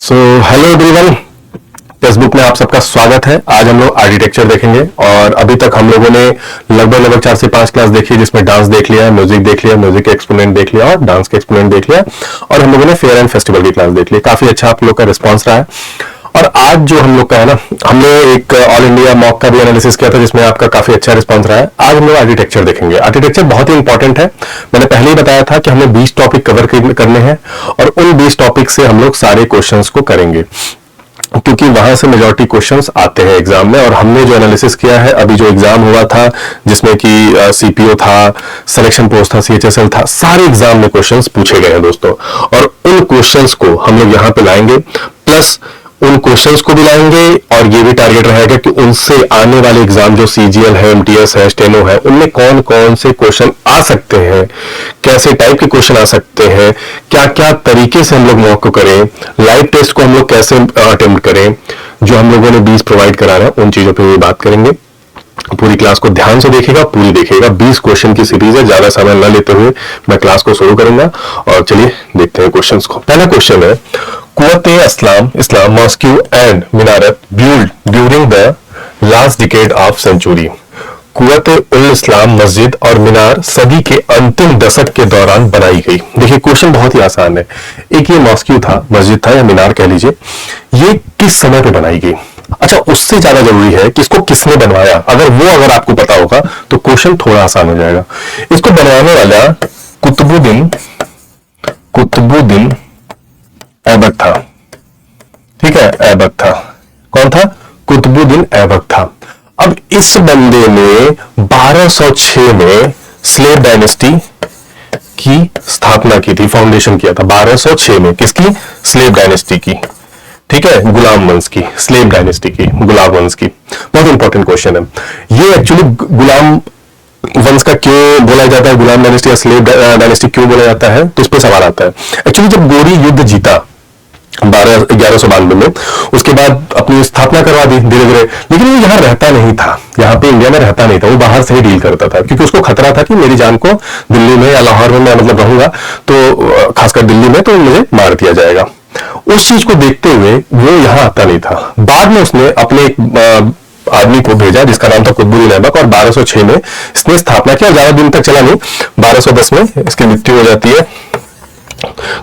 So hello everyone, text book में आप सबका स्वागत है। आज हम लोग आर्किटेक्चर देखेंगे और अभी तक हम लोगों ने लगभग 4 से 5 क्लास देखी, जिसमें डांस देख लिया, म्यूजिक देख लिया, म्यूजिक के एक्सपोनेंट देख लिया और डांस के एक्सपोनेंट देख लिया, और हम लोगों ने फेयर एंड फेस्टिवल की क्लास देख ली। काफी अच्छा आप लोग का रिस्पॉन्स रहा है। और आज जो हम लोग का है ना, हमने एक ऑल इंडिया मॉक का भी एनालिसिस किया था, जिसमें आपका काफी अच्छा रिस्पांस रहा है। आज हम लोग आर्किटेक्चर देखेंगे। आर्किटेक्चर बहुत ही इंपॉर्टेंट है। मैंने पहले ही बताया था कि हमें 20 टॉपिक कवर करने हैं और उन 20 टॉपिक से हम लोग सारे क्वेश्चंस को करेंगे, क्योंकि वहां से मेजॉरिटी क्वेश्चंस आते हैं एग्जाम में। और हमने जो एनालिसिस किया है, अभी जो एग्जाम हुआ था जिसमें कि सीपीओ था, सिलेक्शन पोस्ट था, सीएचएसएल था, सारे एग्जाम में क्वेश्चंस पूछे गए हैं दोस्तों। और उन क्वेश्चंस को हम लोग यहाँ पे लाएंगे, प्लस उन क्वेश्चंस को भी लाएंगे, और ये भी टारगेट रहेगा कि उनसे आने वाले एग्जाम जो सीजीएल है, एमटीएस है, स्टेनो है, उनमें कौन कौन से क्वेश्चन आ सकते हैं, कैसे टाइप के क्वेश्चन आ सकते हैं, क्या क्या तरीके से हम लोग मॉक को करें, लाइव टेस्ट को हम लोग कैसे अटेम्प्ट करें, जो हम लोगों ने 20 प्रोवाइड करा रहे हैं, उन चीजों पर भी बात करेंगे। पूरी क्लास को ध्यान से देखिएगा, पूरी देखिएगा। 20 क्वेश्चन की सीरीज है, ज्यादा समय न लेते हुए मैं क्लास को शुरू करूंगा। और चलिए देखते हैं क्वेश्चंस को। पहला क्वेश्चन है, Islam mosque and minaret build during the last decade of century. Quwwat ul Islam मस्जिद और मीनार सदी के अंतिम दशक के दौरान बनाई गई। देखिए क्वेश्चन बहुत ही आसान है। एक ये मॉस्क्यू था, मस्जिद था या मीनार कह लीजिए, ये किस समय पे बनाई गई। अच्छा, उससे ज्यादा जरूरी है कि इसको किसने बनवाया। अगर आपको पता होगा तो क्वेश्चन थोड़ा आसान हो जाएगा। इसको बनवाने वाला कुतुबुद्दीन ऐबक था। ठीक है, ऐबक था। कौन था? कुतुबुद्दीन ऐबक था। अब इस बंदे ने 1206 में स्लेव डायनेस्टी की स्थापना की थी, फाउंडेशन किया था 1206 में। किसकी? स्लेव डायनेस्टी की। ठीक है, गुलाम वंश की, स्लेव डायनेस्टी की, गुलाम वंश की। बहुत इंपॉर्टेंट क्वेश्चन है ये। एक्चुअली गुलाम वंश का क्यों बोला जाता है, गुलाम डायनेस्टी या स्लेव डायनेस्टी क्यों बोला जाता है, तो इस पे सवाल आता है। एक्चुअली जब गोरी युद्ध जीता 1192 में, उसके बाद अपनी स्थापना करवा दी धीरे धीरे, लेकिन वो यहाँ रहता नहीं था, यहाँ पे इंडिया में रहता नहीं था, वो बाहर से ही डील करता था, क्योंकि उसको खतरा था कि मेरी जान को दिल्ली में या लाहौर में मैं रहूंगा तो खासकर दिल्ली में तो मुझे मार दिया जाएगा। उस चीज को देखते हुए वो यहाँ आता नहीं था। बाद में उसने अपने एक आदमी को भेजा जिसका नाम था कुतुबुद्दीन ऐबक, और 1206 में इसने स्थापना किया। ज्यादा दिन तक चला नहीं, 1210 में इसकी मृत्यु हो जाती है।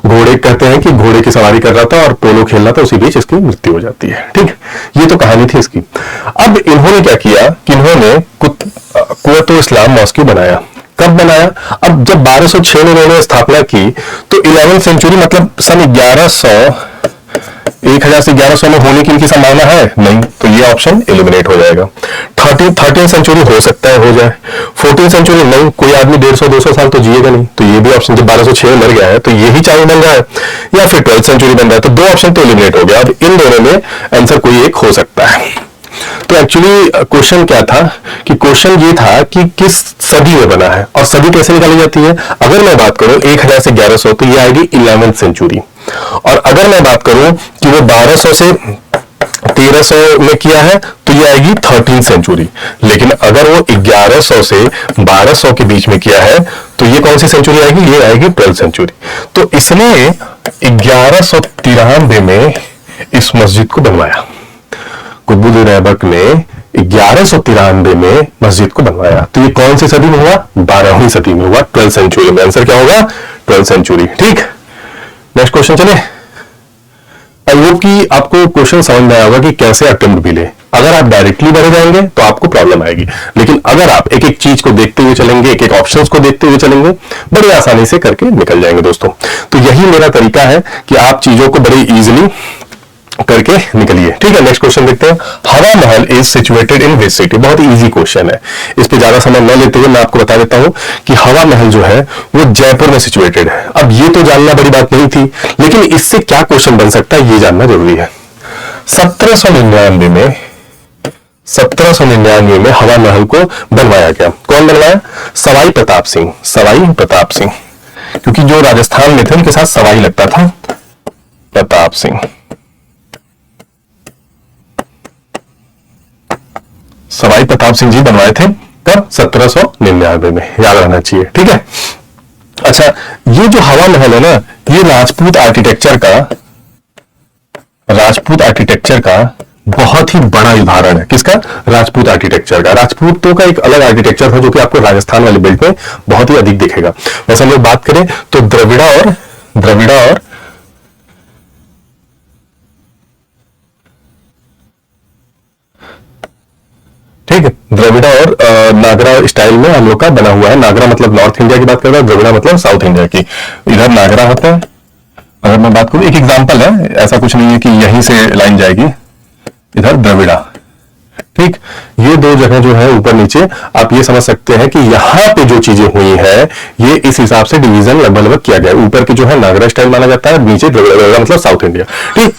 घोड़े कहते हैं कि घोड़े की सवारी कर रहा था और पोलो खेल रहा था, उसी बीच इसकी मृत्यु हो जाती है। ठीक, ये तो कहानी थी इसकी। अब इन्होंने क्या किया कि इन्होंने कुव्वत-उल-इस्लाम मॉस्क्यू बनाया। कब बनाया? अब जब 1206 में इन्होंने स्थापना की तो 11वीं सेंचुरी मतलब सन 1000 से 1100 में होने की इनकी संभावना है नहीं, तो ये ऑप्शन एलिमिनेट हो जाएगा। 13वीं सेंचुरी हो सकता है हो जाए, 14वीं सेंचुरी नहीं, कोई आदमी 150-200 साल तो जिएगा नहीं, तो ये भी ऑप्शन, जब 1206 में मर गया है तो यही चाहे बन रहा है, या फिर 12वीं सेंचुरी बन रहा है, तो 2 ऑप्शन तो एलिमिनेट हो गया। अब इन दोनों में आंसर कोई एक हो सकता है। तो एक्चुअली क्वेश्चन क्या था कि क्वेश्चन ये था कि किस सदी में बना है, और सदी कैसे निकाली जाती है। अगर मैं बात करूं 1000 से 1100, तो ये आएगी 11वीं सेंचुरी। और अगर मैं बात करूं कि वो 1200 से 1300 में किया है तो ये आएगी 13वीं सेंचुरी। लेकिन अगर वो 1100 से 1200 के बीच में किया है तो ये कौन सी सेंचुरी आएगी? ये आएगी 12वीं सेंचुरी। तो इसने 1193 में इस मस्जिद को बनवाया। कुतुबुद्दीन ऐबक ने 1193 में मस्जिद को बनवाया। तो ये कौन सी सदी में हुआ? 12वीं सदी में हुआ, 12वीं सेंचुरी में। आंसर क्या होगा? 12वीं सेंचुरी। ठीक, नेक्स्ट क्वेश्चन चले। आई होप कि आपको क्वेश्चन समझ में आया होगा कि कैसे अटेम्प्ट मिले। अगर आप डायरेक्टली बढ़े जाएंगे तो आपको प्रॉब्लम आएगी, लेकिन अगर आप एक एक चीज को देखते हुए चलेंगे, एक एक ऑप्शंस को देखते हुए चलेंगे, बड़ी आसानी से करके निकल जाएंगे दोस्तों। तो यही मेरा तरीका है कि आप चीजों को बड़ी इजीली करके निकलिए। ठीक है, नेक्स्ट क्वेश्चन देखते हैं। हवा महल is situated in which city. बहुत ही इजी क्वेश्चन है, इस पे ज्यादा समय न लेते हुए मैं आपको बता देता हूं कि हवा महल जो है वो जयपुर में सिचुएटेड है। अब ये तो जानना बड़ी बात नहीं थी, लेकिन इससे क्या क्वेश्चन बन सकता है ये जानना जरूरी है। 1799 में हवा महल को बनवाया गया। कौन बनवाया? सवाई प्रताप सिंह। सवाई प्रताप सिंह, क्योंकि जो राजस्थान में थे उनके साथ सवाई लगता था, प्रताप सिंह। सवाई प्रताप सिंह जी बनवाए थे। तब 1799 में, याद रहना चाहिए। ठीक है, अच्छा, ये जो हवा महल है ना, ये राजपूत आर्किटेक्चर का राजपूत आर्किटेक्चर का बहुत ही बड़ा उदाहरण है। किसका? राजपूत आर्किटेक्चर का। राजपूतों का एक अलग आर्किटेक्चर था जो कि आपको राजस्थान वाले बेल्ट में बहुत ही अधिक दिखेगा। वैसे हम लोग बात करें तो द्रविड़ा और ठीक है, द्रविड़ा और नागरा स्टाइल में हम लोग का बना हुआ है। नागरा मतलब नॉर्थ इंडिया की बात कर रहा है, द्रविड़ा मतलब साउथ इंडिया की। इधर नागरा होता है। अगर मैं बात करूं, एक एग्जांपल है, ऐसा कुछ नहीं है कि यहीं से लाइन जाएगी, इधर द्रविड़ा। ठीक, ये दो जगह जो है ऊपर नीचे, आप ये समझ सकते हैं कि यहां पे जो चीजें हुई है ये इस हिसाब से डिवीजन लगभग किया गया है। ऊपर की जो है नागरा स्टाइल माना जाता है, नीचे द्रविड़ा मतलब साउथ इंडिया। ठीक,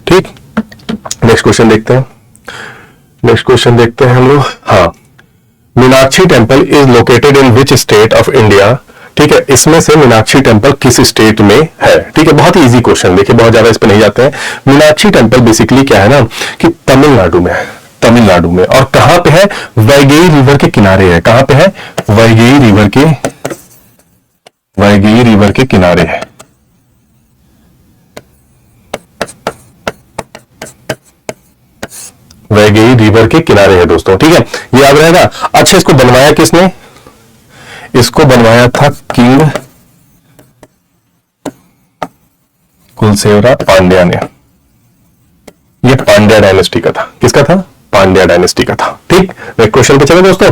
ठीक, नेक्स्ट क्वेश्चन देखते हैं। नेक्स्ट क्वेश्चन देखते हैं हम लोग। हाँ, Meenakshi temple is located in which state of India. ठीक है, इसमें से मीनाक्षी टेम्पल किस स्टेट में है? ठीक है, बहुत ही इजी क्वेश्चन, देखिए बहुत ज्यादा इस पे नहीं जाते हैं। मीनाक्षी टेम्पल बेसिकली क्या है ना कि तमिलनाडु में है, तमिलनाडु में। और कहां पे है? वैगई रिवर के किनारे है। कहां पे है? वैगई रिवर के किनारे है। वैगई रिवर के किनारे है दोस्तों। ठीक है, ये याद रहेगा। अच्छा, इसको बनवाया किसने? इसको बनवाया था किंग कुलसेवरा पांड्या ने। ये पांड्या डायनेस्टी का था। किसका था? पांड्या डायनेस्टी का था। ठीक, क्वेश्चन पे चलो दोस्तों।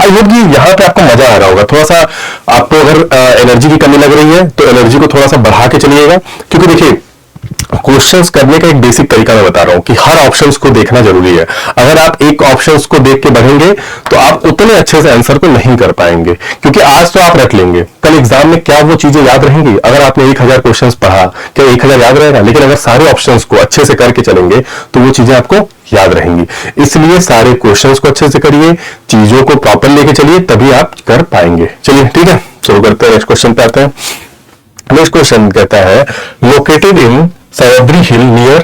आई होप कि यहाँ पे आपको मजा आ रहा होगा। थोड़ा सा आपको अगर एनर्जी की कमी लग रही है तो एनर्जी को थोड़ा सा बढ़ा के चलिएगा, क्योंकि देखिए क्वेश्चंस करने का एक बेसिक तरीका मैं बता रहा हूं कि हर ऑप्शंस को देखना जरूरी है। अगर आप एक ऑप्शंस को देख के बढ़ेंगे तो आप उतने अच्छे से आंसर को नहीं कर पाएंगे, क्योंकि आज तो आप रट लेंगे, कल एग्जाम में क्या वो चीजें याद रहेंगी? अगर आपने 1000 क्वेश्चंस पढ़ा, क्या 1000 याद रहेगा? लेकिन अगर सारे ऑप्शंस को अच्छे से करके चलेंगे तो वो चीजें आपको याद रहेंगी। इसलिए सारे क्वेश्चंस को अच्छे से करिए, चीजों को प्रॉपर लेके चलिए, तभी आप कर पाएंगे। चलिए ठीक है, शुरू करते हैं। नेक्स्ट क्वेश्चन पे आते हैं। नेक्स्ट क्वेश्चन कहता है, located in Sayabri Hill near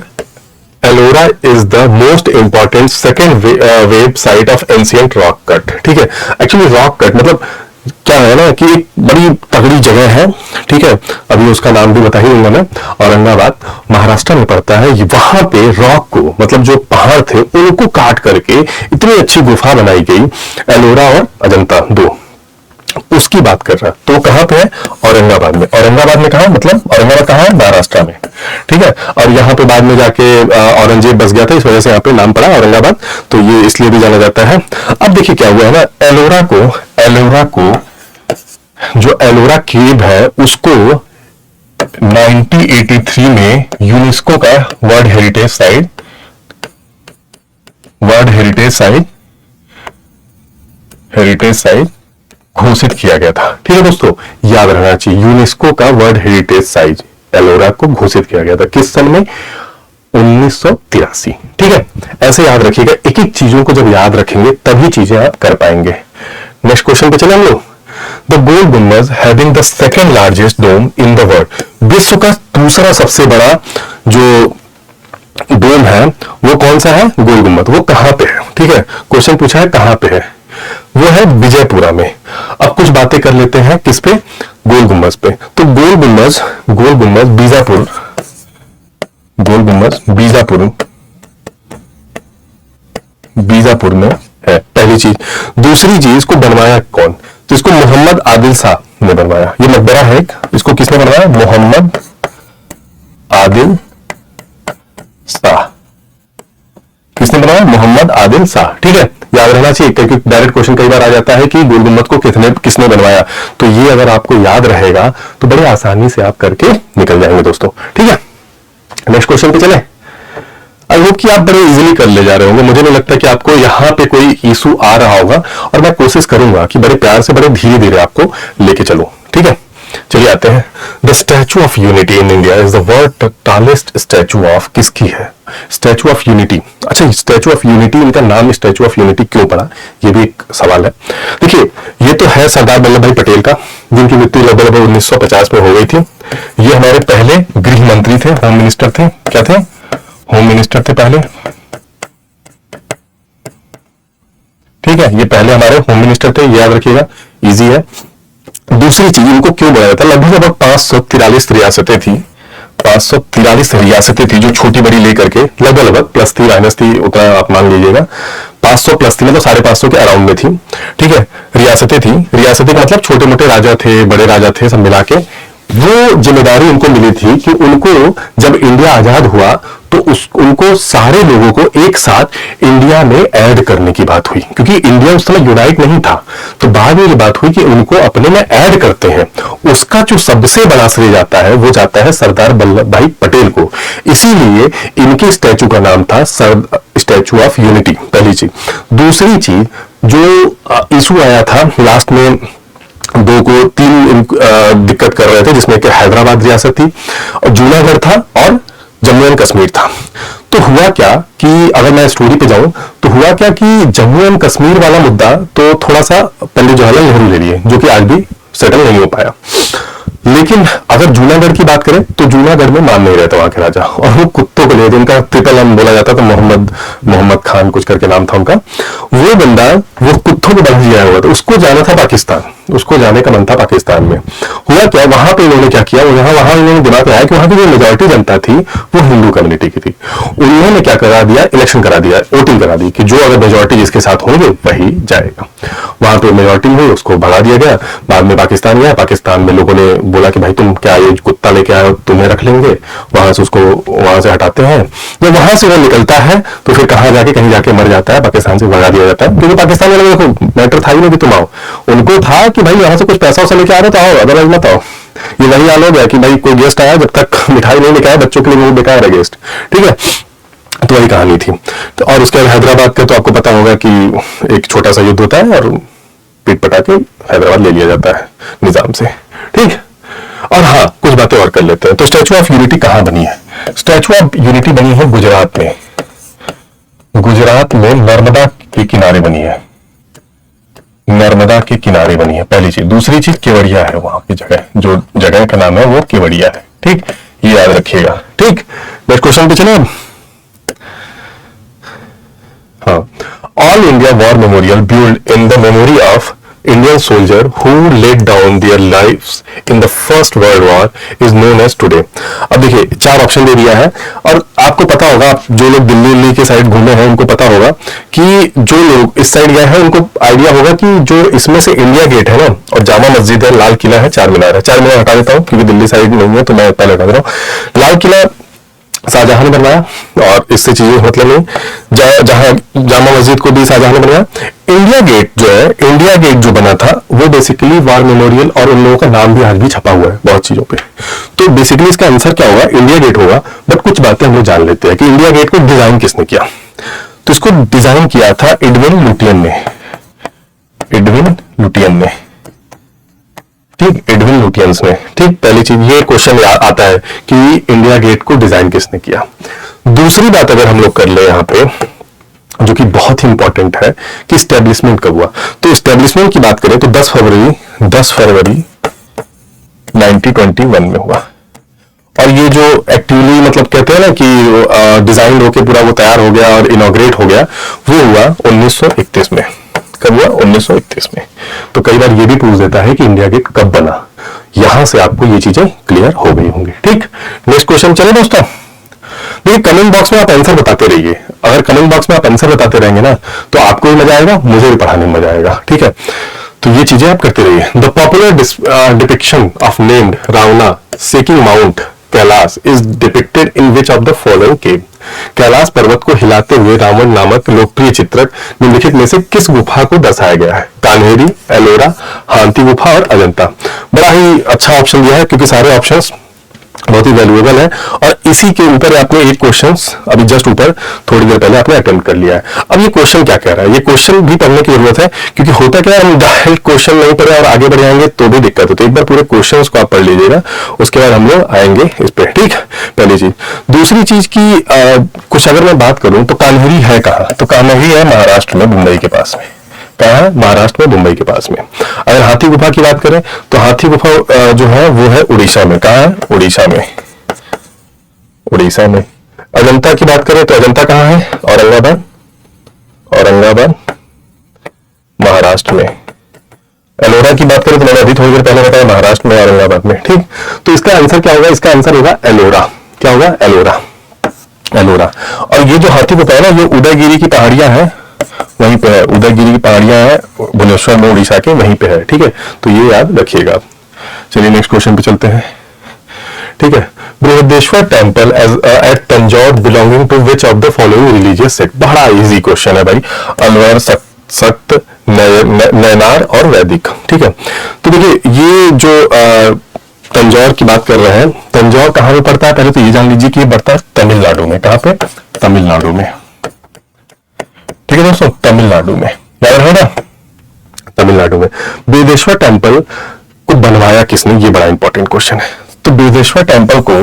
Ellora is the most important second wave site of ancient rock cut। ठीक है, एक्चुअली रॉक कट मतलब क्या है ना कि एक बड़ी तगड़ी जगह है। ठीक है, अभी उसका नाम भी बता ही दूंगा मैं। औरंगाबाद महाराष्ट्र में पड़ता है। वहां पे रॉक को मतलब जो पहाड़ थे उनको काट करके इतनी अच्छी गुफा बनाई गई, एलोरा और अजंता दो, उसकी बात कर रहा है। तो कहां पे है? औरंगाबाद में। औरंगाबाद में कहा मतलब औरंगाबाद कहां है? महाराष्ट्र में। ठीक है, और यहाँ पे बाद में जाके औरंगजेब बस गया था, इस वजह से यहाँ पे नाम पड़ा औरंगाबाद, तो ये इसलिए भी जाना जाता है। अब देखिए क्या हुआ है ना, एलोरा को जो एलोरा केव है उसको 1983 में यूनेस्को का वर्ल्ड हेरिटेज साइट घोषित किया गया था। ठीक है दोस्तों, याद रहना चाहिए, यूनेस्को का वर्ल्ड हेरिटेज साइट एलोरा को घोषित किया गया था। किस सन में? 1983। ठीक है, ऐसे याद रखिएगा। एक एक चीजों को जब याद रखेंगे तभी चीजें आप कर पाएंगे। नेक्स्ट क्वेश्चन पे चले हम लोग। The Gol Gumbaz having the second largest dome in the world. विश्व का दूसरा सबसे बड़ा जो डोम है वो कौन सा है? गोल गुम्बद। वो कहां पे है? ठीक है, क्वेश्चन पूछा है कहां पे है, वो है विजयपुरा में। अब कुछ बातें कर लेते हैं किस पे? गोल गुम्बज पे। तो गोल गुम्बज बीजापुर में है, पहली चीज। दूसरी चीज, को बनवाया कौन? तो इसको मोहम्मद आदिल शाह ने बनवाया। ये मकबरा है, इसको किसने बनवाया? मोहम्मद आदिल शाह। किसने बनाया? मोहम्मद आदिल शाह। ठीक है, याद रहना चाहिए, क्योंकि डायरेक्ट क्वेश्चन कई बार आ जाता है कि गोल गुम्बद को किसने बनवाया। तो ये अगर आपको याद रहेगा तो बड़े आसानी से आप करके निकल जाएंगे दोस्तों। ठीक है, नेक्स्ट क्वेश्चन पे चले। आई होप कि आप बड़े इजीली कर ले जा रहे होंगे। मुझे नहीं लगता कि आपको यहाँ पे कोई इशू आ रहा होगा, और मैं कोशिश करूंगा कि बड़े प्यार से बड़े धीरे धीरे आपको लेके चलो। ठीक है, चलिए आते हैं। The statue of unity in India is the world tallest statue of. किसकी है? Statue of unity. अच्छा, स्टैचू ऑफ यूनिटी, इनका नाम स्टैचू ऑफ यूनिटी क्यों पड़ा, ये भी एक सवाल है। देखिए, ये तो है सरदार वल्लभ भाई पटेल का, जिनकी मृत्यु लगभग 1950 में हो गई थी। ये हमारे पहले गृह मंत्री थे, होम मिनिस्टर थे। क्या थे? होम मिनिस्टर थे पहले। ठीक है, ये पहले हमारे होम मिनिस्टर थे, याद रखिएगा, इजी है। दूसरी चीज, इनको क्यों बोला जाता है, लगभग 543 रियासतें थी, 543 रियासतें थी जो छोटी बड़ी लेकर के, लगभग प्लस थी माइनस थी, उतना आप मान लीजिएगा, 500 प्लस थी, मतलब 550 के अराउंड में थी। ठीक है, रियासतें थी, रियासतें का मतलब छोटे मोटे राजा थे, बड़े राजा थे, सब मिला के वो जिम्मेदारी उनको मिली थी कि उनको जब इंडिया आजाद हुआ तो उनको सारे लोगों को एक साथ इंडिया में ऐड करने की बात हुई, क्योंकि इंडिया उस समय यूनाइट नहीं था। तो बाद में ये बात हुई कि उनको अपने में ऐड करते हैं। उसका जो सबसे बड़ा श्रेय जाता है वो जाता है सरदार वल्लभ भाई पटेल को। इसीलिए इनके स्टैचू का नाम था स्टैचू ऑफ यूनिटी, पहली चीज। दूसरी चीज, जो इशू आया था लास्ट में, दो को तीन दिक्कत कर रहे थे, जिसमें कि हैदराबाद रियासत थी और जूनागढ़ था और जम्मू एंड कश्मीर था। तो हुआ क्या कि अगर मैं स्टोरी पे जाऊं तो हुआ क्या कि जम्मू एंड कश्मीर वाला मुद्दा तो थोड़ा सा पंडित जवाहरलाल नेहरू ले लिए, जो कि आज भी सेटल नहीं हो पाया। लेकिन अगर जूनागढ़ की बात करें तो जूनागढ़ में मान नहीं रहता वहां के राजा, और वो कुत्तों को लिए, जिनका ट्रिपल एम बोला जाता था, मोहम्मद खान कुछ करके नाम था उनका। वो बंदा वो कुत्तों को बंद किया हुआ था, उसको जाना था पाकिस्तान, उसको जाने का मन था पाकिस्तान में। हुआ क्या, वहां पे इन्होंने क्या किया, वहां इन्होंने दिमाग लगाया कि वहां की जो मेजोरिटी जनता थी वो हिंदू कम्युनिटी की थी। उन्होंने क्या करा दिया, इलेक्शन करा दिया, वोटिंग करा दी कि जो अगर मेजोरिटी जिसके साथ होंगे वही जाएगा। वहां पे मेजोरिटी हुई, उसको भगा दिया गया। बाद में पाकिस्तान गया, पाकिस्तान में लोगों ने बोला कि भाई तुम क्या ये कुत्ता लेके आए हो, तुम्हें रख लेंगे। वहां से उसको वहां से हटाते हैं। जब वहां से वो निकलता है तो फिर कहां जाके कहीं जाके मर जाता है, पाकिस्तान से भगा दिया जाता है। क्योंकि पाकिस्तान वाले देखो मैटर था ही नहीं कि तुम आओ, उनको था कि भाई यहाँ से कुछ पैसा वैसा लेके आ रहे तो आओ, अदरवाइज मत आओ। ये वही हाल हो गया कि भाई कोई गेस्ट आया, जब तक मिठाई नहीं लेके आया बच्चों के लिए वो बेकार है गेस्ट। ठीक है, तो वही कहानी थी। तो और उसके बाद हैदराबाद का तो आपको पता होगा कि एक छोटा सा युद्ध होता है और पीट पटा के हैदराबाद ले लिया जाता है निजाम से। ठीक, और हाँ कुछ बातें और कर लेते हैं। तो स्टैचू ऑफ यूनिटी कहाँ बनी है? स्टैचू ऑफ यूनिटी बनी है गुजरात में। गुजरात में नर्मदा के किनारे बनी है, नर्मदा के किनारे बनी है, पहली चीज। दूसरी चीज केवड़िया है, वहां की जगह, जो जगह का नाम है वो केवड़िया है। ठीक, ये याद रखिएगा। ठीक, नेक्स्ट क्वेश्चन पे चले अब। हाँ, all India war memorial build in the memory of Indian soldier who laid down their lives in the First World War is known as today। अब देखिए 4 ऑप्शन दे दिया है, और आपको पता होगा, जो लोग दिल्ली के साइड घूमे हैं उनको पता होगा कि जो लोग इस साइड गए हैं उनको आइडिया होगा कि जो इसमें से इंडिया गेट है ना, और जामा मस्जिद है, लाल किला है, चार मीनार है। चार मीनार हटा देता हूँ क्योंकि दिल्ली साइड नहीं है तो मैं पहले हटा दे रहा हूँ। लाल किला शाहजहां ने बनवाया और इससे चीजें मतलब नहीं, जहां जामा मस्जिद को भी शाहजहां ने बनवाया। इंडिया गेट जो है, इंडिया गेट जो बना था वो बेसिकली वॉर मेमोरियल, और उन लोगों का नाम भी आज भी छपा हुआ है बहुत चीजों पे। तो बेसिकली इसका आंसर क्या होगा, इंडिया गेट होगा। बट कुछ बातें हम लोग जान लेते हैं कि इंडिया गेट को डिजाइन किसने किया। तो इसको डिजाइन किया था एडविन लुटियन ने, एडविन लुटियन ने। ठीक, एडविन लुटियंस ने। ठीक, पहली चीज ये क्वेश्चन आता है कि इंडिया गेट को डिजाइन किसने किया। दूसरी बात अगर हम लोग कर ले यहाँ पे, जो कि बहुत ही इंपॉर्टेंट है, कि स्टैब्लिशमेंट कब हुआ। तो स्टैब्लिशमेंट की बात करें तो 10 फरवरी 1921 में हुआ। और ये जो एक्टिवली मतलब कहते हैं ना कि डिजाइन होके पूरा वो तैयार हो गया और इनॉग्रेट हो गया, वो हुआ 1931 में। कब हुआ? 1931 में। तो कई बार ये भी पूछ देता है कि इंडिया गेट कब बना। यहां से आपको ये चीजें क्लियर हो गई होंगी। ठीक, नेक्स्ट क्वेश्चन चले दोस्तों। देखिए कमेंट बॉक्स में आप आंसर बताते रहिए। अगर कमेंट बॉक्स में आप आंसर बताते रहेंगे ना तो आपको भी मजा आएगा, मुझे भी पढ़ाने में मजा आएगा। ठीक है, तो ये चीजें आप करते रहिए। The popular depiction of named Ravana seeking Mount Kailash is depicted in which of the following cave. Kailash पर्वत को हिलाते हुए रावण नामक लोकप्रिय चित्रक निम्नलिखित में से किस गुफा को दर्शाया गया है? कान्हेरी, एलोरा, हाथी गुफा और अजंता। बड़ा ही अच्छा ऑप्शन दिया है क्योंकि सारे ऑप्शंस बहुत ही वैल्यूएबल है, और इसी के ऊपर आपने एक क्वेश्चन अभी जस्ट ऊपर थोड़ी देर पहले आपने अटेम्प्ट कर लिया है। अब ये क्वेश्चन क्या कह रहा है, ये क्वेश्चन भी पढ़ने की जरूरत है, क्योंकि होता क्या है हम डायरेक्ट क्वेश्चन नहीं पढ़े और आगे बढ़ जाएंगे तो भी दिक्कत है। तो एक बार पूरे क्वेश्चन को आप पढ़ लीजिएगा, उसके बाद हम लोग आएंगे इस पे। ठीक, पहली चीज। दूसरी चीज की कुछ अगर मैं बात करूं तो कान्हेरी है कहाँ? तो कान्हेरी है महाराष्ट्र में, मुंबई के पास में। कहाँ? महाराष्ट्र में, मुंबई के पास में। अगर हाथी गुफा की बात करें तो हाथी गुफा जो है वो है उड़ीसा में। कहाँ है? उड़ीसा में, उड़ीसा में। अजंता की बात करें तो अजंता कहाँ है? औरंगाबाद, औरंगाबाद महाराष्ट्र में। एलोरा की बात करें तो मैंने अभी थोड़ी देर पहले बताया महाराष्ट्र में, औरंगाबाद में, ठीक। तो इसका आंसर क्या होगा? इसका आंसर होगा एलोरा। क्या होगा? एलोरा, एलोरा। और ये जो हाथीपुर है ना, ये उदयगिरी की पहाड़ियां हैं, वहीं पे है, उदयगिरी की पहाड़ियां हैं भुवनेश्वर में, उड़ीसा के, वहीं पे है, ठीक है। तो ये याद रखिएगा। चलिए नेक्स्ट क्वेश्चन पे चलते हैं, ठीक है। Brihadeshwar temple at Tanjore belonging to which of the following religious sect? बड़ा इजी क्वेश्चन है भाई। अलवर, सक्त, नैनार और वैदिक, ठीक है। तो देखिए ये जो तंजौर की बात कर रहे हैं, तंजौर कहां पे पड़ता है? पहले तो ये जान लीजिए कि ये पड़ता है तमिलनाडु में। कहां पे? तमिलनाडु में, ठीक है दोस्तों, तमिलनाडु में, याद रहे ना, तमिलनाडु में। बृहदेश्वर टेम्पल को बनवाया किसने? ये बड़ा इंपॉर्टेंट क्वेश्चन है। तो बृहदेश्वर टेम्पल को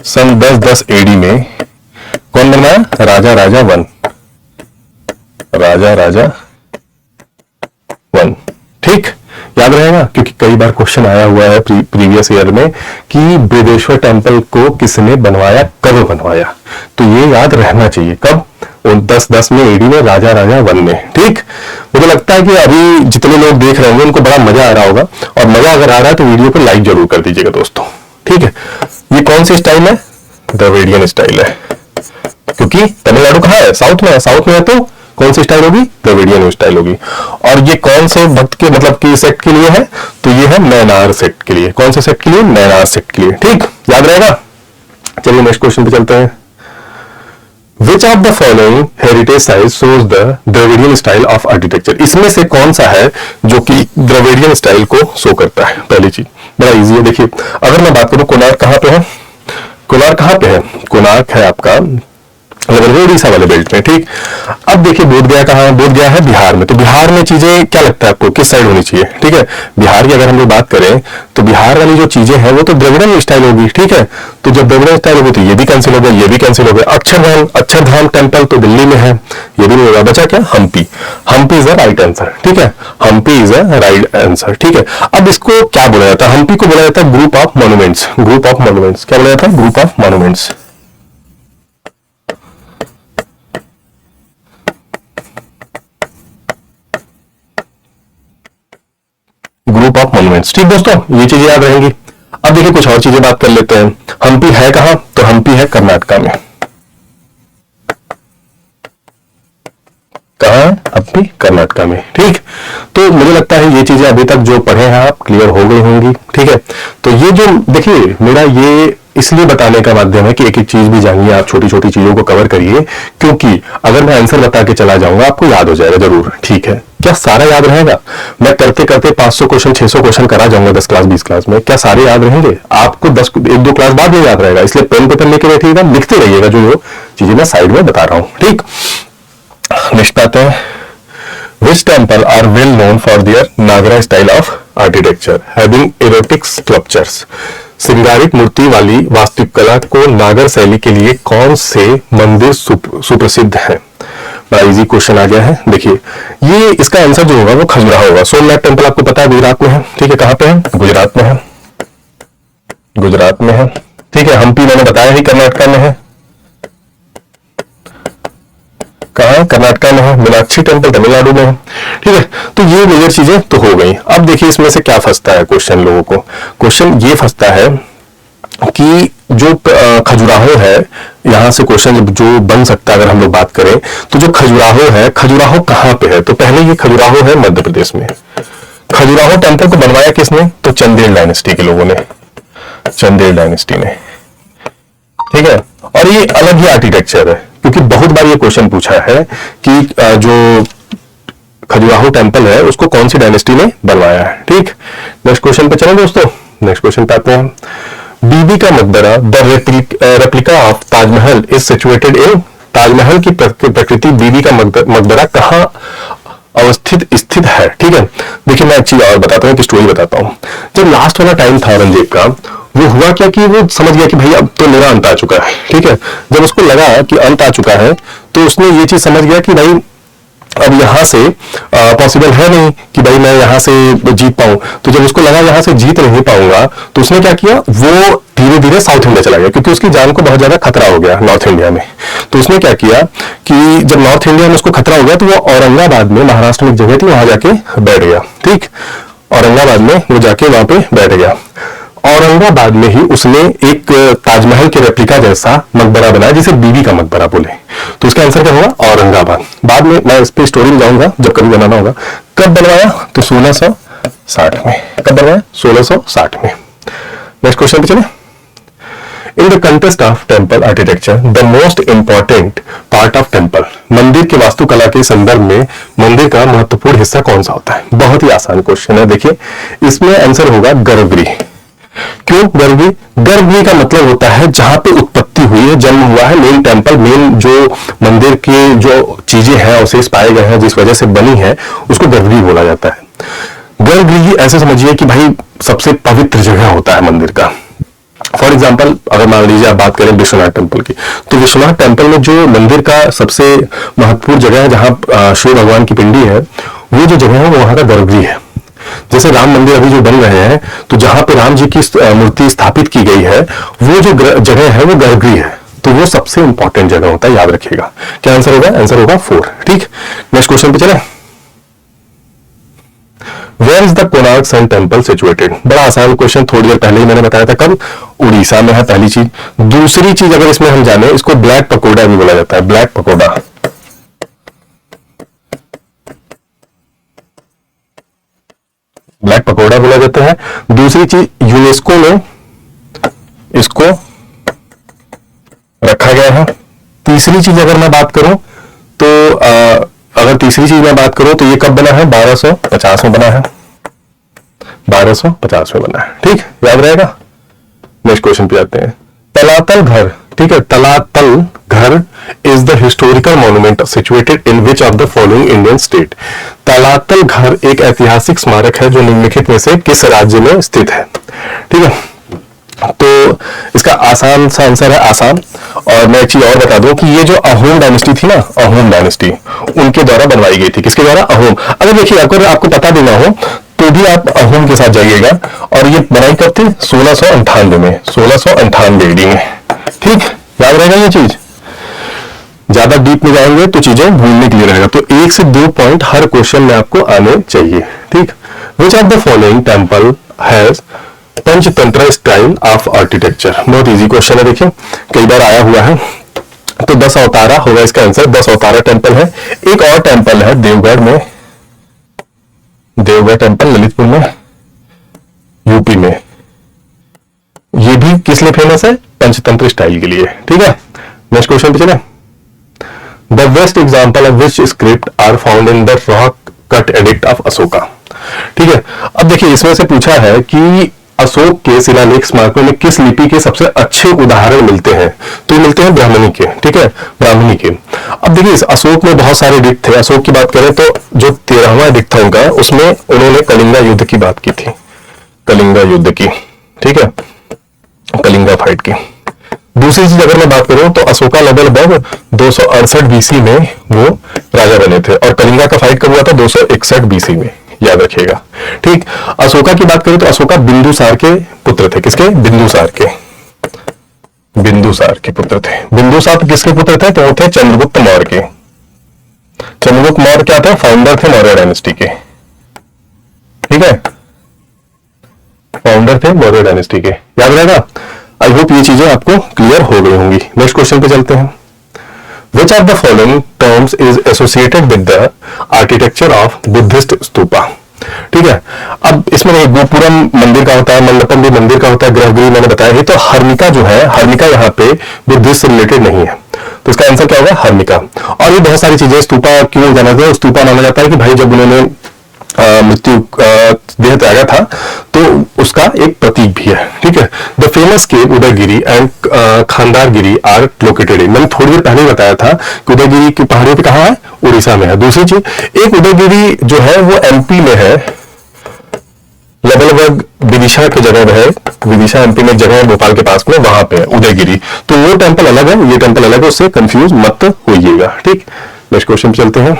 सन 1010 एडी में कौन बनवाया? राजा राजा वन, राजा राजा वन, ठीक, याद रहेगा, क्योंकि कई बार क्वेश्चन आया हुआ है प्रीवियस ईयर में कि बृहदेश्वर टेम्पल को किसने बनवाया, कब बनवाया। तो ये याद रहना चाहिए, कब? 1010 में एडी में, राजा राजा वन में, ठीक। मुझे लगता है कि अभी जितने लोग देख रहे होंगे उनको बड़ा मजा आ रहा होगा, और मजा अगर आ रहा है तो वीडियो को लाइक जरूर कर दीजिएगा दोस्तों, ठीक है। ये कौन सी स्टाइल है? द्रविडियन स्टाइल है, क्योंकि तमिलनाडु कहाँ है? साउथ में है, साउथ में है तो कौन सी स्टाइल होगी? द्रविडियन स्टाइल होगी। और ये कौन से भक्त के मतलब की सेक्ट के लिए है? तो ये है नैनार सेक्ट के लिए। कौन से सेक्ट के लिए? नैनार सेक्ट के लिए, ठीक, याद रहेगा। चलिए नेक्स्ट क्वेश्चन पे चलते हैं। Which of the following heritage sites shows the Dravidian style of architecture? इसमें से कौन सा है जो कि द्रविडियन स्टाइल को शो करता है? पहली चीज बड़ा इजी है, देखिए अगर मैं बात करूं कोणार्क कहां पे है? कोणार्क कहां पे है? कोणार्क है आपका उड़ीसा वाले बेल्ट में, ठीक। अब देखिए बोधगया कहाँ है? बोधगया है बिहार में। तो बिहार में चीजें क्या लगता है आपको किस साइड होनी चाहिए? ठीक है, बिहार की अगर हम लोग बात करें तो बिहार वाली जो चीजें हैं वो तो द्रविडियन स्टाइल होगी, ठीक है। तो जब द्रविडियन स्टाइल होगी तो ये भी कैंसिल हो गया, ये भी कैंसिल हो गया। अक्षरधाम टेम्पल तो दिल्ली में है, ये भी नहीं होगा। बचा क्या? Hampi. Hampi is the right answer, ठीक है, Hampi is the right answer, ठीक है। अब इसको क्या बोला जाता है? हम्पी को बोला जाता है group of monuments. Group of monuments क्या बोला जाता है? Group of monuments. Group of monuments, ठीक दोस्तों, ये चीजें याद रहेंगी। अब देखिए कुछ और चीजें बात कर लेते हैं। हम्पी है कहां? तो हम्पी है कर्नाटका में। कहां है? हम्पी कर्नाटका में, ठीक। तो मुझे लगता है ये चीजें अभी तक जो पढ़े हैं आप क्लियर हो गई होंगी, ठीक है। तो ये जो देखिए मेरा ये इसलिए बताने का माध्यम है कि एक एक चीज भी जानिए आप, छोटी छोटी चीजों को कवर करिए, क्योंकि अगर मैं आंसर बता के चला जाऊंगा आपको याद हो जाएगा जरूर, ठीक है। क्या सारा याद रहेगा? मैं करते करते 500 क्वेश्चन 600 क्वेश्चन करा जाऊंगा 10 क्लास 20 क्लास में, क्या सारे याद रहेंगे? आपको 1-2 क्लास बाद में याद रहेगा, इसलिए पेन पेपर लेके बैठिएगा, लिखते रहिएगा जो चीजें मैं साइड में बता रहा हूं, ठीक। नेक्स्ट आते हैं। Which temple are well known for their Nagara style of architecture, having erotic sculptures? श्रृंगारिक मूर्ति वाली वास्तुकला को नागर शैली के लिए कौन से मंदिर सुप्रसिद्ध है? बड़ा इजी क्वेश्चन आ गया है। देखिए ये इसका आंसर जो होगा वो खजुराहो होगा। सोमनाथ टेम्पल आपको पता है गुजरात में है, ठीक है। कहां पे है? गुजरात में है, गुजरात में है, ठीक है। हम्पी मैंने बताया ही कर्नाटका में है। कहां? कर्नाटका में है। मीनाक्षी टेम्पल तमिलनाडु में है, ठीक है। तो ये मेजर चीजें तो हो गई। अब देखिए इसमें से क्या फंसता है क्वेश्चन लोगों को? क्वेश्चन ये फंसता है कि जो खजुराहो है, यहां से क्वेश्चन जो बन सकता है अगर हम लोग बात करें तो जो खजुराहो है, खजुराहो कहां पे है? तो पहले ये खजुराहो है मध्य प्रदेश में। खजुराहो टेम्पल को बनवाया किसने? तो चंदेल डायनेस्टी के लोगों ने, चंदेल डायनेस्टी ने, ठीक है। और ये अलग ही आर्किटेक्चर है, क्योंकि बहुत बार ये क्वेश्चन पूछा है कि जो खजुराहो टेम्पल है उसको कौन सी डायनेस्टी ने बनवाया है, ठीक। नेक्स्ट क्वेश्चन पे चलें दोस्तों। नेक्स्ट क्वेश्चन पे आते हैं। बीबी का मकबरा the replica of Taj Mahal is situated in, Taj Mahal की प्रकृति बीबी का मकबरा कहां अवस्थित स्थित है, ठीक है। देखिए मैं एक चीज और बताता हूँ, एक स्टोरी बताता हूँ। जब लास्ट वाला टाइम था औरंगजेब का, वो हुआ क्या कि वो समझ गया कि भाई अब तो मेरा अंत आ चुका है, ठीक है। जब उसको लगा कि अंत आ चुका है तो उसने ये चीज समझ गया कि भाई अब यहाँ से पॉसिबल है नहीं कि भाई मैं यहाँ से जीत पाऊं, तो जब उसको लगा यहाँ से जीत नहीं पाऊंगा तो उसने क्या किया, वो धीरे धीरे साउथ इंडिया चला गया, क्योंकि उसकी जान को बहुत ज्यादा खतरा हो गया नॉर्थ इंडिया में। तो उसने क्या किया कि जब नॉर्थ इंडिया में उसको खतरा हो गया तो वो औरंगाबाद में, महाराष्ट्र में एक जगह थी, वहां जाके बैठ गया। ठीक, औरंगाबाद में वो जाके वहां पे बैठ गया। औरंगाबाद में ही उसने एक ताजमहल के रेप्लिका जैसा मकबरा बनाया, जिसे बीबी का मकबरा बोले। तो उसका आंसर क्या होगा, औरंगाबाद। बाद में मैं इस पे स्टोरी में जाऊंगा जब कभी बनाना होगा। कब बनवाया, तो 1660 में। कब बनवाया, 1660 में। नेक्स्ट क्वेश्चन पे चले। In the contest of temple architecture the most important part of temple, मंदिर की वास्तुकला के संदर्भ में मंदिर का महत्वपूर्ण हिस्सा कौन सा होता है। बहुत ही आसान क्वेश्चन है। देखिए इसमें आंसर होगा गर्भगृह। क्यों गर्भगृह, गर्भगृह का मतलब होता है जहां पे उत्पत्ति हुई है, जन्म हुआ है। मेन टेम्पल, मेन जो मंदिर की जो चीजें हैं, अवशेष पाए गए हैं, जिस वजह से बनी है, उसको गर्भगृह बोला जाता है। गर्भगृह ऐसे समझिए कि भाई सबसे पवित्र जगह होता है मंदिर का। फॉर एग्जाम्पल अगर मान लीजिए आप बात करें विश्वनाथ टेम्पल की, तो विश्वनाथ टेम्पल में जो मंदिर का सबसे महत्वपूर्ण जगह है, जहां शिव भगवान की पिंडी है, वो जो जगह है वो वहां का गर्भगृह है। जैसे राम मंदिर अभी जो बन रहे हैं, तो जहां पे राम जी की मूर्ति स्थापित की गई है, वो जो जगह है वो गर्भगृह है। तो वो सबसे इंपॉर्टेंट जगह होता है, याद रखिएगा। क्या आंसर होगा, आंसर होगा 4। ठीक, नेक्स्ट क्वेश्चन पे चले। Where is the Konark sun temple situated. बड़ा आसान क्वेश्चन, थोड़ी देर पहले ही मैंने बताया था। कब, उड़ीसा में है, पहली चीज। दूसरी चीज अगर इसमें हम जाने, इसको ब्लैक पकोड़ा भी बोला जाता है, ब्लैक पकोड़ा। ब्लैक पकोड़ा बोला जाता है। दूसरी चीज, यूनेस्को में इसको रखा गया है। तीसरी चीज अगर मैं बात करूं तो अगर तीसरी चीज मैं बात करूं तो ये कब बना है, 1250 में बना है, 1250 में बना है। ठीक, याद रहेगा। नेक्स्ट क्वेश्चन पे जाते हैं। तलातल घर, ठीक है, Talatal Ghar is the historical monument situated in which of the following Indian state. Talatal Ghar एक ऐतिहासिक स्मारक है जो निम्नलिखित में से किस राज्य में स्थित है। ठीक है, तो इसका आसान सा आंसर है आसाम। और मैं एक चीज और बता दूं कि ये जो अहोम डायनेस्टी थी ना, अहोम डायनेस्टी उनके द्वारा बनवाई गई थी। किसके द्वारा, अहोम। अगर देखिए अगर आपको पता भी ना हो तो भी आप अहोम के साथ जाइएगा। और ये बनाई कब थी, 1698 में, 1698 एडी में। ठीक, याद रहेगा ये चीज। ज्यादा डीप में जाएंगे तो चीजें भूलने के लिए रहेगा। तो 1 से 2 पॉइंट हर क्वेश्चन में आपको आने चाहिए। ठीक, विच of the following temple has Panchatantra style of architecture. बहुत इजी क्वेश्चन है, देखिए कई बार आया हुआ है। तो 10 अवतारा होगा इसका आंसर। 10 अवतारा टेम्पल है। एक और टेम्पल है देवगढ़ में, देवगढ़ टेम्पल ललितपुर में, यूपी में। ये भी किस लिए फेमस है, पंचतंत्र स्टाइल के लिए। ठीक है, नेक्स्ट क्वेश्चन पे चले। The best example of which script are found in the rock cut edict of Ashoka. ठीक है, अब देखिए इसमें से पूछा है कि अशोक के शिलालेख स्मारकों में किस लिपि के सबसे अच्छे उदाहरण मिलते हैं। तो मिलते हैं ब्राह्मणी के। ठीक है, ब्राह्मणी के। अब देखिए इस अशोक में बहुत सारे एडिक्ट थे। अशोक की बात करें तो जो 13वां एडिक्ट था उनका, उसमें उन्होंने कलिंगा युद्ध की बात की थी, कलिंगा युद्ध की। ठीक है, कलिंगा फाइट की। दूसरी चीज अगर मैं बात करूं तो अशोका लगभग 268 बीसी में वो राजा बने थे, और कलिंगा का फाइट कब हुआ था, 261 बीसी में। याद रखिएगा। ठीक, अशोका की बात करें तो अशोका बिंदुसार के पुत्र थे। किसके, बिंदुसार के, बिंदुसार के पुत्र थे। बिंदुसार किसके पुत्र थे, तो वो थे चंद्रगुप्त मौर्य के। चंद्रगुप्त मौर्य क्या थे, फाउंडर थे मौर्य डायनेस्टी के। ठीक है, फाउंडर थे मौर्य डायनेस्टी के। याद रहेगा। आई होप ये चीजें आपको क्लियर हो गई होंगी। नेक्स्ट क्वेश्चन पे चलते हैं। Which of the following terms is associated with the architecture of Buddhist stupa? ठीक है, अब इसमें गोपुरम मंदिर का होता है, मंडपम भी मंदिर का होता है, गर्भगृह मैंने बताया है। तो हर्निका जो है, हर्निका यहाँ पे बुद्धिस्ट से रिलेटेड नहीं है। तो इसका आंसर क्या होगा, हर्निका। और ये बहुत सारी चीजें, स्तूपा क्यों जाना जाता है, स्तूपा माना जाता है कि भाई जब उन्होंने मृत्यु देह त्यागा था तो उसका एक प्रतीक भी है। ठीक है, the famous cave Udayagiri and Khandagiri are located in. मैंने थोड़ी देर पहले बताया था कि उदयगिरी की पहाड़ियों पे कहाँ है, उड़ीसा में है। दूसरी चीज, एक उदयगिरी जो है वो एमपी में है, लगभग विदिशा की जगह है, विदिशा एमपी में जगह है, भोपाल के पास में, वहां पे है उदयगिरी। तो वो टेम्पल अलग है, ये टेम्पल अलग है, उससे कंफ्यूज मत होइएगा। ठीक, नेक्स्ट क्वेश्चन चलते हैं।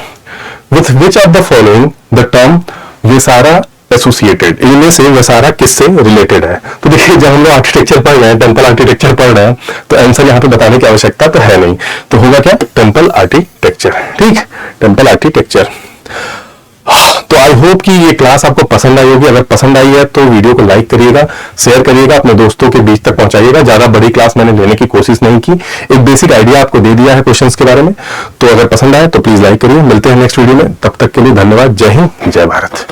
With which of the following the term Vesara associated, इनमें से वेसारा किससे रिलेटेड है? तो देखिए जब हम लोग आर्किटेक्चर पढ़ रहे हैं, टेम्पल आर्किटेक्चर पढ़ रहे हैं, तो आंसर यहाँ पे बताने की आवश्यकता तो है नहीं, तो होगा क्या? Temple architecture. ठीक, टेम्पल आर्किटेक्चर। तो आई होप कि ये क्लास आपको पसंद आई होगी। अगर पसंद आई है तो वीडियो को लाइक करिएगा, शेयर करिएगा, अपने दोस्तों के बीच तक पहुंचाइएगा। ज्यादा बड़ी क्लास मैंने लेने की कोशिश नहीं की, एक बेसिक आइडिया आपको दे दिया है क्वेश्चंस के बारे में। तो अगर पसंद आए तो प्लीज लाइक करिए। मिलते हैं नेक्स्ट वीडियो में, तब तक के लिए धन्यवाद। जय हिंद, जय भारत।